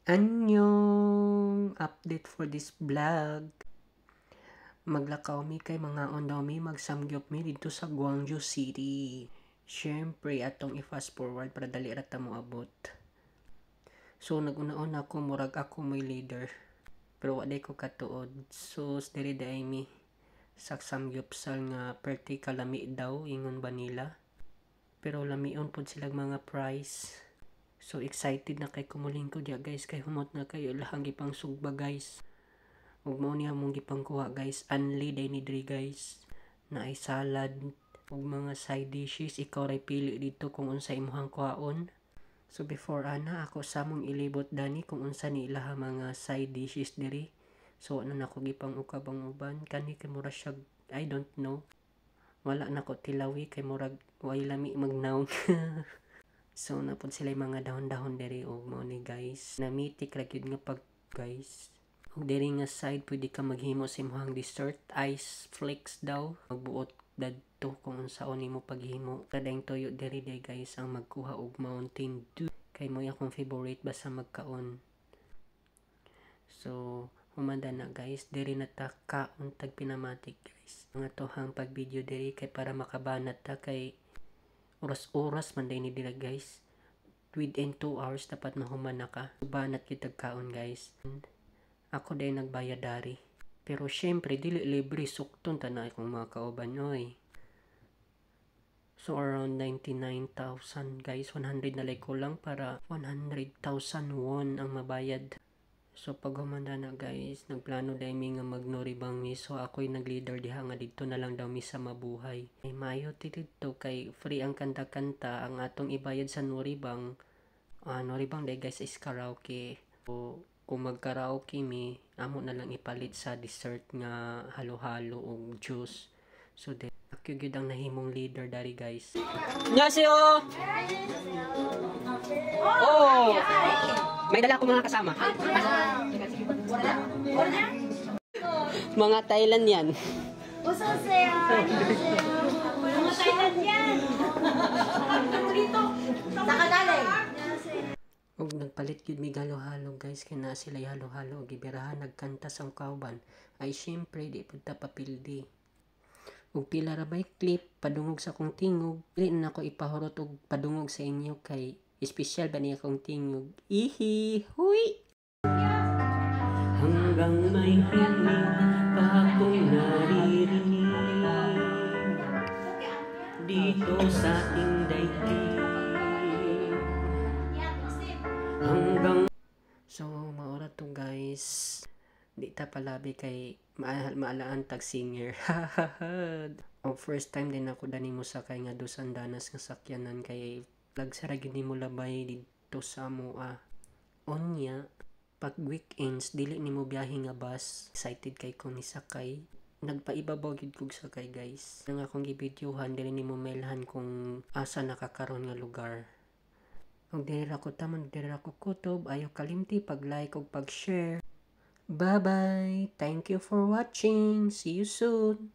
Annyeong! Update for this vlog. Maglakaw mi kay mga ondaw mi magsamgyup mi dito sa Gwangju City. Syempre atong i-fast forward para dali ra ta mo abot. So naguna-una ako murag ako may leader. Pero waday ko katuod. So diri day mi sa samgyupsal nga perti kalami daw ingon ba nila. Pero lamion pud silang mga price. So excited na kay kumuling ko diya guys kay humot na kayo lahang gipang sugba guys. Ug mao niya mong gipang kuha guys, unli day ni diri guys. Na ay salad ug mga side dishes, ikaw ray pili dito kung unsa imong kuhaon. So before ana ako samong ilibot dani kung unsa ni ilaha mga side dishes diri. So ano na ko gipang ukab ang uban kani kay mura siya I don't know. Wala na ko tilawi kay murag way lami magnaw. So napod sila mga dahon-dahon diri og mao ni guys. Namitik ra gyud nga pag guys. Ug diri nga side pwede ka maghimo sa imong dessert, ice flakes daw. Magbuot dadto kung unsaon nimo paghimo. Kadayng toyo diri day guys ang magkuha og Mountain Dew. Kay mo akong favorite basta magkaon. So humanda na guys, diri na ta kaon tag pinamatik guys. Nga tohang pag video diri kay para makabanat ta kay oras-oras man day ni dira guys. Within 2 hours dapat mahuman na ka. Banat gyud tag kaon guys. Ako day nagbayad dari. Pero syempre dili libre sukton tanay kong mga kauban oy. So around 99,000 guys, 100 na lay ko lang para 100,000 won ang mabayad. So pag humanda na guys, nagplano day mi nga magnoribang mi. So ako'y nagleader diha nga dito na lang daw mi sa mabuhay. Ay mayo dito kay free ang kanta-kanta. Ang atong ibayad sa noribang. Noribang day guys is karaoke. So kung mag-karaoke mi, amo na lang ipalit sa dessert nga halo-halo o juice. So then, ako gyud ang nahimong leader dari guys. Annyeonghaseyo! Oh! May dala ko mga kasama. Mga Thailand yan. Usoseyo! Mga Thailand yan! Sa kanalay! Og nagpalit gyud mi halo-halo guys kay na sila halo-halo og gibirahan nagkanta sa kauban ay syempre di pud ta papildi. Og pila ra bay clip padungog sa akong tingog, dili na ako ipahurot og padungog sa inyo kay espesyal ba niya akong tingog. Ihi, huy. Hanggang may hiling pa akong naririnig dito sa ating daigdig. Hanggang so maura to guys, di ta palabi kay maalaan tag singer. O first time din ako dani mo sakay nga dusan danas nga sakyanan kay lagsara gyud nimo labay dito sa amoa. Onya pag weekends dili nimo biyahe nga bus, excited kay ko ni sakay. Nagpaibabaw gyud kog sakay guys. Nang akong gibidyohan dili nimo mailhan kung asa nakakaron nga lugar. Kung diri ra ko tamon, diri ra ko kutob, ayaw kalimti pag-like ug pag-share. Bye-bye! Thank you for watching! See you soon!